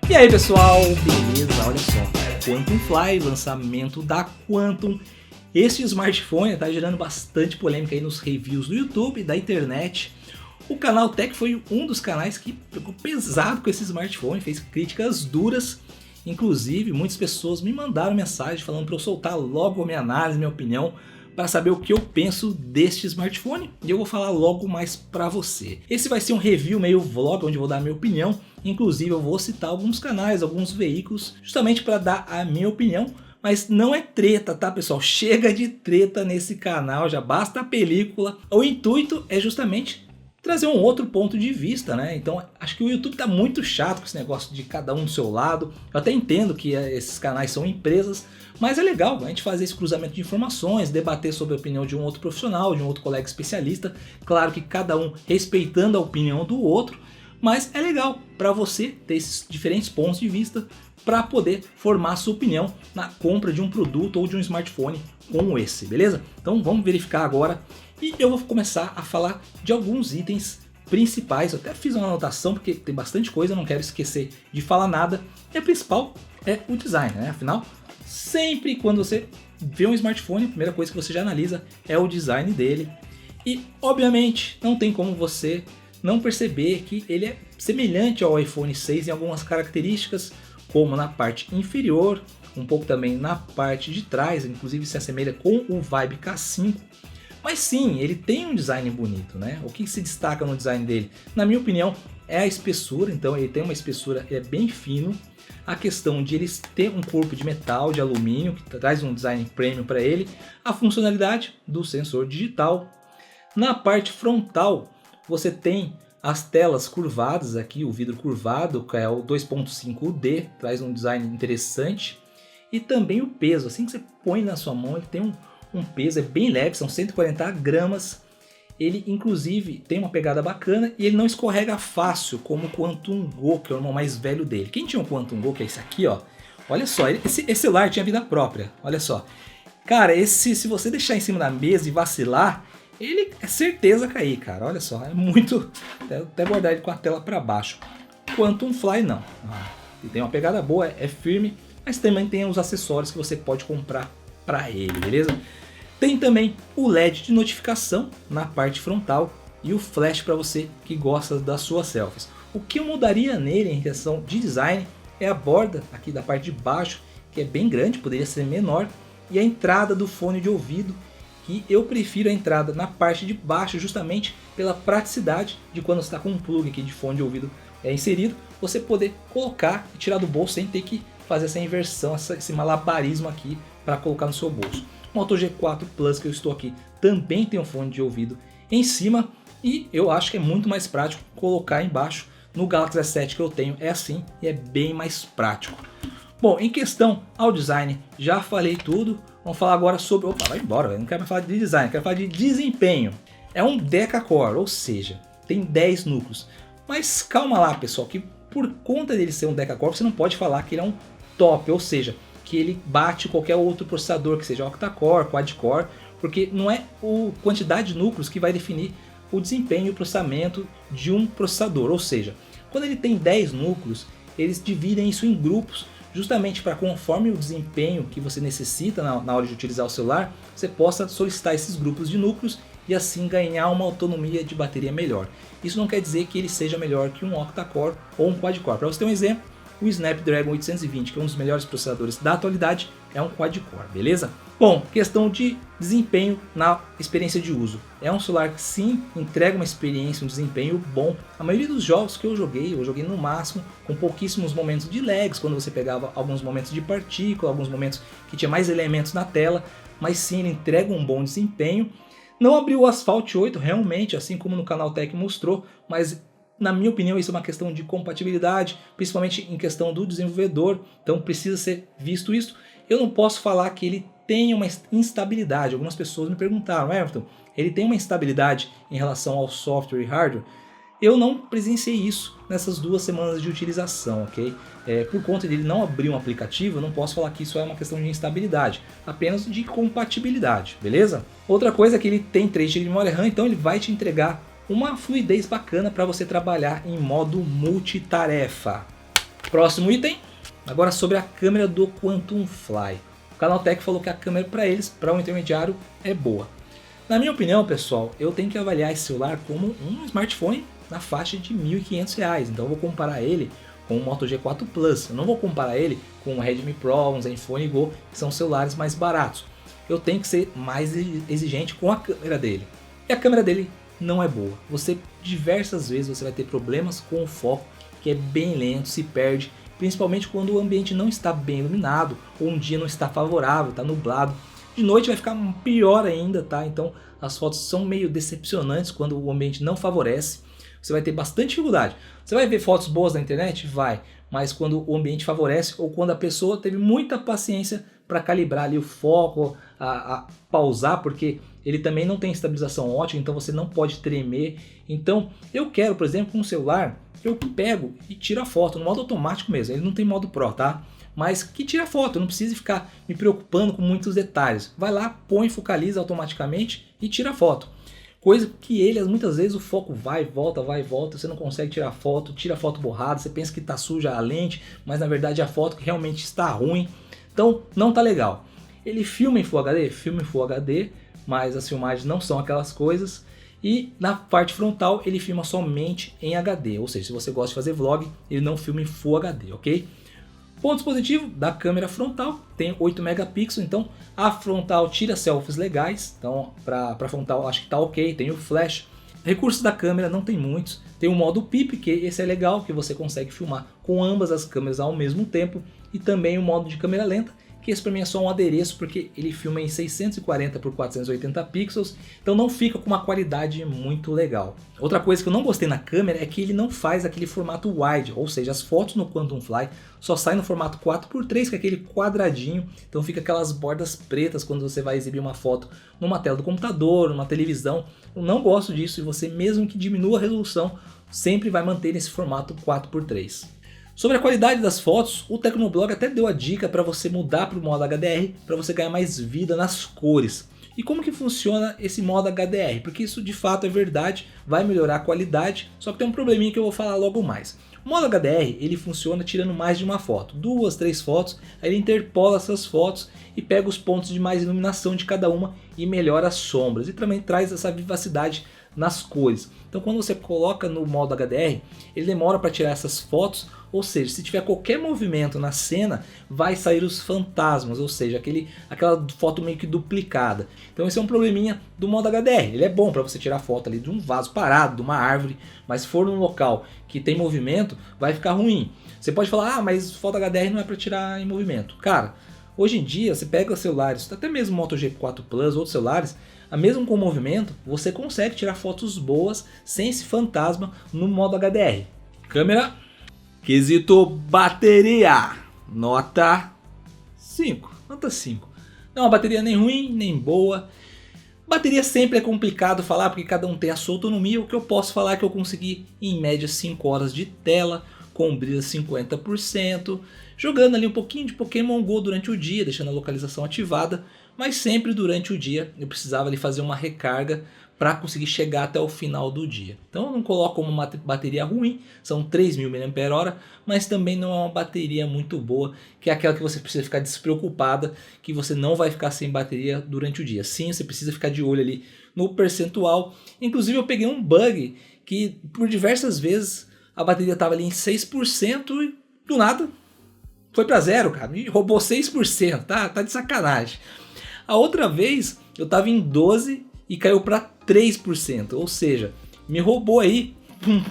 E aí pessoal, beleza? Olha só, Quantum Fly, lançamento da Quantum. Esse smartphone está gerando bastante polêmica aí nos reviews do YouTube, da internet. O canal Tech foi um dos canais que pegou pesado com esse smartphone, fez críticas duras. Inclusive, muitas pessoas me mandaram mensagem falando para eu soltar logo a minha análise, minha opinião, para saber o que eu penso deste smartphone, e eu vou falar logo mais para você. Esse vai ser um review meio vlog, onde eu vou dar a minha opinião. Inclusive eu vou citar alguns canais, alguns veículos, justamente para dar a minha opinião. Mas não é treta, tá pessoal? Chega de treta nesse canal, já basta a película. O intuito é justamente trazer um outro ponto de vista, né? Então acho que o YouTube tá muito chato com esse negócio de cada um do seu lado. Eu até entendo que esses canais são empresas, mas é legal a gente fazer esse cruzamento de informações, debater sobre a opinião de um outro profissional, de um outro colega especialista. Claro que cada um respeitando a opinião do outro, mas é legal para você ter esses diferentes pontos de vista para poder formar a sua opinião na compra de um produto ou de um smartphone como esse, beleza? Então vamos verificar agora e eu vou começar a falar de alguns itens principais. Eu até fiz uma anotação porque tem bastante coisa, eu não quero esquecer de falar nada. E a principal é o design, né? Afinal, sempre quando você vê um smartphone, a primeira coisa que você já analisa é o design dele. E obviamente não tem como você não perceber que ele é semelhante ao iPhone 6 em algumas características, como na parte inferior, um pouco também na parte de trás, inclusive se assemelha com o Vibe K5. Mas sim, ele tem um design bonito, né? O que se destaca no design dele, na minha opinião, é a espessura. Então ele tem uma espessura bem fino. A questão de ele ter um corpo de metal, de alumínio, que traz um design premium para ele. A funcionalidade do sensor digital. Na parte frontal, você tem as telas curvadas aqui, o vidro curvado, que é o 2.5D, traz um design interessante. E também o peso, assim que você põe na sua mão, ele tem um peso, é bem leve, são 140 gramas. Ele inclusive tem uma pegada bacana e ele não escorrega fácil, como o Quantum Go, que é o irmão mais velho dele. Quem tinha um Quantum Go, que é esse aqui, ó, olha só, esse celular tinha vida própria, olha só. Cara, se você deixar em cima da mesa e vacilar, ele é certeza cair, cara. Olha só, é muito... Até guardar ele com a tela para baixo. Quantum Fly não. Ele tem uma pegada boa, é firme, mas também tem os acessórios que você pode comprar para ele, beleza? Tem também o LED de notificação na parte frontal e o flash para você que gosta das suas selfies. O que eu mudaria nele em questão de design é a borda aqui da parte de baixo, que é bem grande, poderia ser menor, e a entrada do fone de ouvido, que eu prefiro a entrada na parte de baixo justamente pela praticidade de quando você está com um plug aqui de fone de ouvido inserido, você poder colocar e tirar do bolso sem ter que fazer essa inversão, esse malabarismo aqui para colocar no seu bolso. O Moto G4 Plus que eu estou aqui também tem um fone de ouvido em cima e eu acho que é muito mais prático colocar embaixo. No Galaxy S7 que eu tenho é assim e é bem mais prático. Bom, em questão ao design, já falei tudo. Vamos falar agora sobre... Opa, vai embora, eu não quero mais falar de design, quero falar de desempenho. É um deca-core, ou seja, tem 10 núcleos. Mas calma lá, pessoal, que por conta dele ser um deca-core, você não pode falar que ele é um top, ou seja, que ele bate qualquer outro processador, que seja octa-core, quad-core, porque não é a quantidade de núcleos que vai definir o desempenho e o processamento de um processador. Ou seja, quando ele tem 10 núcleos, eles dividem isso em grupos, justamente para conforme o desempenho que você necessita na hora de utilizar o celular, você possa solicitar esses grupos de núcleos e assim ganhar uma autonomia de bateria melhor. Isso não quer dizer que ele seja melhor que um octa-core ou um quad-core. Para você ter um exemplo, o Snapdragon 820, que é um dos melhores processadores da atualidade, é um quad-core, beleza? Bom, questão de desempenho na experiência de uso. É um celular que sim entrega uma experiência, um desempenho bom. A maioria dos jogos que eu joguei no máximo com pouquíssimos momentos de lags, quando você pegava alguns momentos de partícula, alguns momentos que tinha mais elementos na tela, mas sim ele entrega um bom desempenho. Não abriu o Asphalt 8 realmente, assim como no canal Tech mostrou, mas na minha opinião isso é uma questão de compatibilidade, principalmente em questão do desenvolvedor, então precisa ser visto isso. Eu não posso falar que ele tem uma instabilidade. Algumas pessoas me perguntaram, Everton, ele tem uma instabilidade em relação ao software e hardware? Eu não presenciei isso nessas 2 semanas de utilização, ok? Por conta dele não abrir um aplicativo, eu não posso falar que isso é uma questão de instabilidade, apenas de compatibilidade, beleza? Outra coisa é que ele tem 3 GB de memória RAM, então ele vai te entregar uma fluidez bacana para você trabalhar em modo multitarefa. Próximo item, agora sobre a câmera do Quantum Fly. O Canaltech falou que a câmera para eles, para um intermediário, é boa. Na minha opinião, pessoal, eu tenho que avaliar esse celular como um smartphone na faixa de R$ 1.500. Então eu vou comparar ele com o Moto G4 Plus. Eu não vou comparar ele com o Redmi Pro, um Zenfone Go, que são celulares mais baratos. Eu tenho que ser mais exigente com a câmera dele. E a câmera dele não é boa. Você diversas vezes você vai ter problemas com o foco, que é bem lento, se perde, principalmente quando o ambiente não está bem iluminado ou um dia não está favorável, está nublado. De noite vai ficar pior ainda, tá? Então as fotos são meio decepcionantes quando o ambiente não favorece. Você vai ter bastante dificuldade. Você vai ver fotos boas na internet? Vai. Mas quando o ambiente favorece ou quando a pessoa teve muita paciência para calibrar ali o foco, a pausar, porque ele também não tem estabilização ótima, então você não pode tremer. Então eu quero, por exemplo, um celular, eu pego e tiro a foto no modo automático mesmo. Ele não tem modo Pro, tá? Mas que tira a foto, eu não preciso ficar me preocupando com muitos detalhes. Vai lá, põe, focaliza automaticamente e tira a foto. Coisa que ele, muitas vezes o foco vai e volta, você não consegue tirar foto, tira a foto borrada, você pensa que está suja a lente, mas na verdade é a foto que realmente está ruim. Então não tá legal. Ele filma em Full HD? Filma em Full HD, mas as filmagens não são aquelas coisas. E na parte frontal ele filma somente em HD, ou seja, se você gosta de fazer vlog, ele não filma em Full HD, ok? Pontos positivos da câmera frontal, tem 8 megapixels, então a frontal tira selfies legais, então para frontal acho que tá ok, tem o flash. Recursos da câmera não tem muitos, tem o modo PIP, que esse é legal, que você consegue filmar com ambas as câmeras ao mesmo tempo, e também o modo de câmera lenta, que esse para mim é só um adereço, porque ele filma em 640 por 480 pixels, então não fica com uma qualidade muito legal. Outra coisa que eu não gostei na câmera é que ele não faz aquele formato wide, ou seja, as fotos no Quantum Fly só saem no formato 4x3, que é aquele quadradinho, então fica aquelas bordas pretas quando você vai exibir uma foto numa tela do computador, numa televisão. Eu não gosto disso, e você mesmo que diminua a resolução, sempre vai manter esse formato 4x3. Sobre a qualidade das fotos, o Tecnoblog até deu a dica para você mudar para o modo HDR para você ganhar mais vida nas cores. E como que funciona esse modo HDR? Porque isso de fato é verdade, vai melhorar a qualidade, só que tem um probleminha que eu vou falar logo mais. O modo HDR ele funciona tirando mais de uma foto, 2, 3 fotos, aí ele interpola essas fotos e pega os pontos de mais iluminação de cada uma e melhora as sombras e também traz essa vivacidade nas cores. Então quando você coloca no modo HDR, ele demora para tirar essas fotos, ou seja, se tiver qualquer movimento na cena, vai sair os fantasmas, ou seja, aquela foto meio que duplicada. Então esse é um probleminha do modo HDR. Ele é bom para você tirar foto ali de um vaso parado, de uma árvore, mas se for num local que tem movimento, vai ficar ruim. Você pode falar, mas foto HDR não é para tirar em movimento. Cara, hoje em dia você pega os celulares, até mesmo o Moto G4 Plus, outros celulares, mesmo com movimento, você consegue tirar fotos boas sem esse fantasma no modo HDR. Câmera, quesito bateria, nota 5. Nota 5. Não é uma bateria nem ruim, nem boa. Bateria sempre é complicado falar, porque cada um tem a sua autonomia. O que eu posso falar é que eu consegui em média 5 horas de tela, com brilho 50%, jogando ali um pouquinho de Pokémon Go durante o dia, deixando a localização ativada, mas sempre durante o dia eu precisava ali fazer uma recarga para conseguir chegar até o final do dia. Então eu não coloco como uma bateria ruim, são 3.000 mAh, mas também não é uma bateria muito boa, que é aquela que você precisa ficar despreocupada, que você não vai ficar sem bateria durante o dia. Sim, você precisa ficar de olho ali no percentual. Inclusive eu peguei um bug que por diversas vezes a bateria estava ali em 6% e do nada foi para zero, cara, me roubou 6%, tá de sacanagem. A outra vez eu estava em 12% e caiu para 3%, ou seja, me roubou aí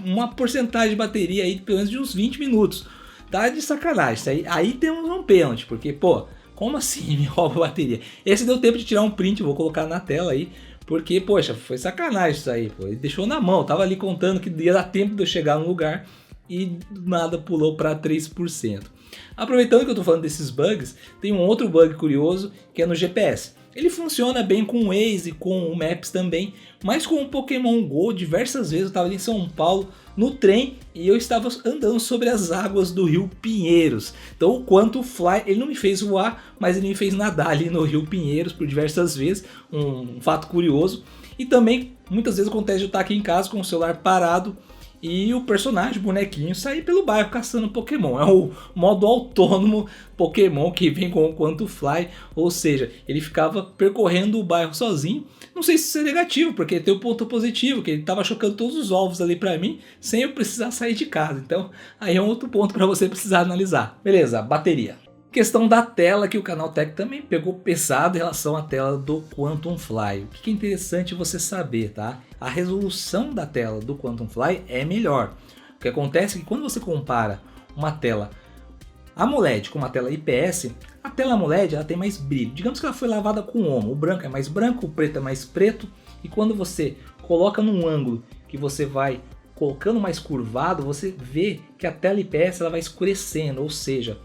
uma porcentagem de bateria aí de pelo menos de uns 20 minutos. Tá de sacanagem, aí temos um pênalti, porque pô, como assim me rouba a bateria? Esse deu tempo de tirar um print, vou colocar na tela aí, porque poxa, foi sacanagem isso aí, pô. Ele deixou na mão, tava ali contando que ia dar tempo de eu chegar no lugar e do nada pulou para 3%. Aproveitando que eu tô falando desses bugs, tem um outro bug curioso que é no GPS. Ele funciona bem com o Waze, com o Maps também, mas com o Pokémon Go, diversas vezes eu estava em São Paulo no trem e eu estava andando sobre as águas do Rio Pinheiros. Então o Quantum Fly, ele não me fez voar, mas ele me fez nadar ali no Rio Pinheiros por diversas vezes, um fato curioso. E também muitas vezes acontece de eu estar aqui em casa com o celular parado e o personagem, o bonequinho, sair pelo bairro caçando Pokémon. É o modo autônomo Pokémon que vem com o Quantum Fly, ou seja, ele ficava percorrendo o bairro sozinho. Não sei se isso é negativo, porque tem o ponto positivo, que ele estava chocando todos os ovos ali para mim, sem eu precisar sair de casa. Então, aí é um outro ponto para você precisar analisar. Beleza, bateria. Questão da tela, que o Canal Tech também pegou pesado em relação à tela do Quantum Fly. O que é interessante você saber, tá? A resolução da tela do Quantum Fly é melhor. O que acontece é que quando você compara uma tela AMOLED com uma tela IPS, a tela AMOLED ela tem mais brilho. Digamos que ela foi lavada com homo. O branco é mais branco, o preto é mais preto. E quando você coloca num ângulo que você vai colocando mais curvado, você vê que a tela IPS ela vai escurecendo, ou seja,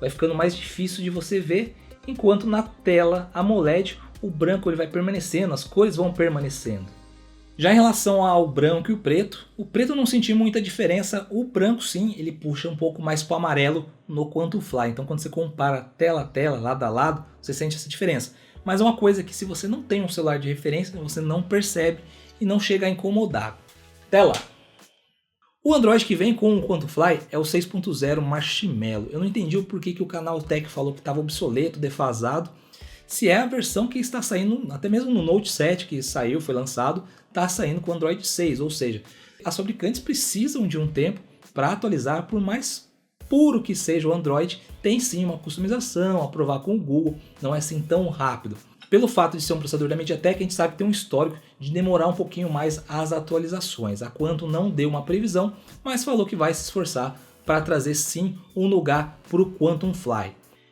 vai ficando mais difícil de você ver, enquanto na tela AMOLED o branco ele vai permanecendo, as cores vão permanecendo. Já em relação ao branco e o preto eu não senti muita diferença. O branco sim, ele puxa um pouco mais para o amarelo no Quantum Fly. Então quando você compara tela a tela, lado a lado, você sente essa diferença. Mas é uma coisa que se você não tem um celular de referência, você não percebe e não chega a incomodar. Tela. O Android que vem com o Quantum Fly é o 6.0 Marshmallow. Eu não entendi o porquê que o Canal Tech falou que estava obsoleto, defasado. Se é a versão que está saindo, até mesmo no Note 7 que saiu, foi lançado, está saindo com o Android 6. Ou seja, as fabricantes precisam de um tempo para atualizar, por mais puro que seja o Android, tem sim uma customização, aprovar com o Google, não é assim tão rápido. Pelo fato de ser um processador da MediaTek, a gente sabe que tem um histórico de demorar um pouquinho mais as atualizações. A Quantum não deu uma previsão, mas falou que vai se esforçar para trazer sim um lugar para o Quantum Fly.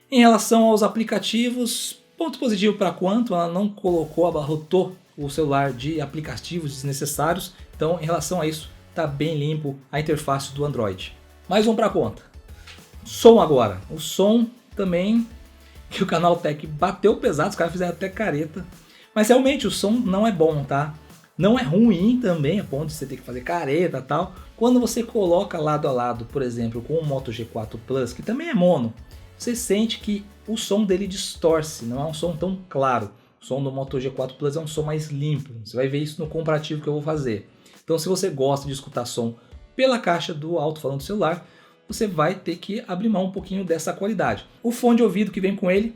Em relação aos aplicativos, ponto positivo para a Quantum, ela não abarrotou o celular de aplicativos desnecessários, então em relação a isso está bem limpo a interface do Android. Mais um para a conta. Som agora. O som também, que o Canal Tech bateu pesado, os caras fizeram até careta. Mas realmente o som não é bom, tá? Não é ruim também, a ponto de você ter que fazer careta e tal. Quando você coloca lado a lado, por exemplo, com o Moto G4 Plus, que também é mono, você sente que o som dele distorce, não é um som tão claro. O som do Moto G4 Plus é um som mais limpo. Você vai ver isso no comparativo que eu vou fazer. Então se você gosta de escutar som pela caixa do alto-falante do celular, você vai ter que abrir mão um pouquinho dessa qualidade. O fone de ouvido que vem com ele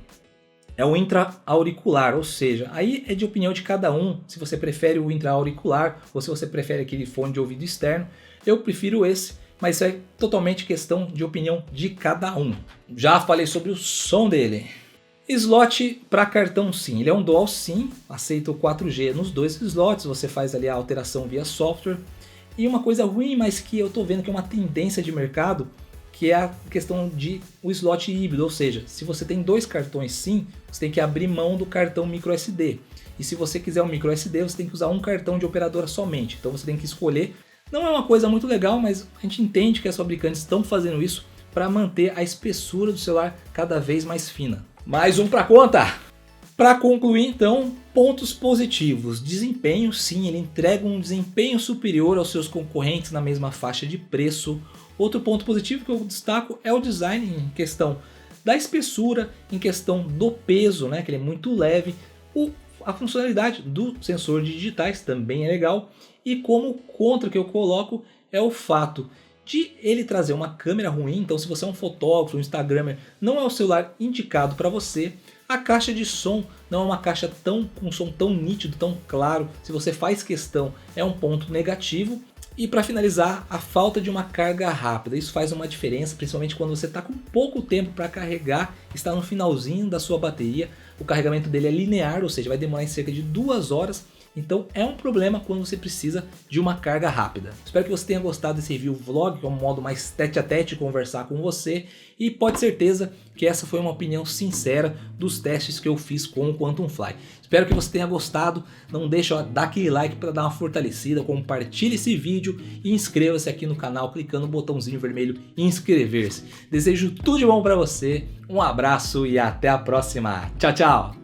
é o intra-auricular, ou seja, aí é de opinião de cada um, se você prefere o intra-auricular ou se você prefere aquele fone de ouvido externo. Eu prefiro esse, mas isso é totalmente questão de opinião de cada um. Já falei sobre o som dele. Slot para cartão SIM, ele é um Dual SIM, aceita o 4G nos dois slots, você faz ali a alteração via software. E uma coisa ruim, mas que eu estou vendo que é uma tendência de mercado, que é a questão de o slot híbrido, ou seja, se você tem dois cartões SIM, você tem que abrir mão do cartão microSD. E se você quiser um microSD, você tem que usar um cartão de operadora somente. Então você tem que escolher. Não é uma coisa muito legal, mas a gente entende que as fabricantes estão fazendo isso para manter a espessura do celular cada vez mais fina. Mais um para conta! Para concluir então, pontos positivos. Desempenho, sim, ele entrega um desempenho superior aos seus concorrentes na mesma faixa de preço. Outro ponto positivo que eu destaco é o design em questão da espessura, em questão do peso, né, que ele é muito leve. A funcionalidade do sensor de digitais também é legal. E como contra que eu coloco é o fato de ele trazer uma câmera ruim. Então se você é um fotógrafo, um instagramer, não é o celular indicado para você. A caixa de som não é uma caixa com um som tão nítido, tão claro. Se você faz questão, é um ponto negativo. E para finalizar, a falta de uma carga rápida. Isso faz uma diferença, principalmente quando você está com pouco tempo para carregar, está no finalzinho da sua bateria. O carregamento dele é linear, ou seja, vai demorar em cerca de 2 horas. Então é um problema quando você precisa de uma carga rápida. Espero que você tenha gostado desse review vlog, que é um modo mais tete a tete de conversar com você. E pode ter certeza que essa foi uma opinião sincera dos testes que eu fiz com o Quantum Fly. Espero que você tenha gostado. Não deixe de dar aquele like para dar uma fortalecida, compartilhe esse vídeo e inscreva-se aqui no canal clicando no botãozinho vermelho inscrever-se. Desejo tudo de bom para você, um abraço e até a próxima. Tchau, tchau!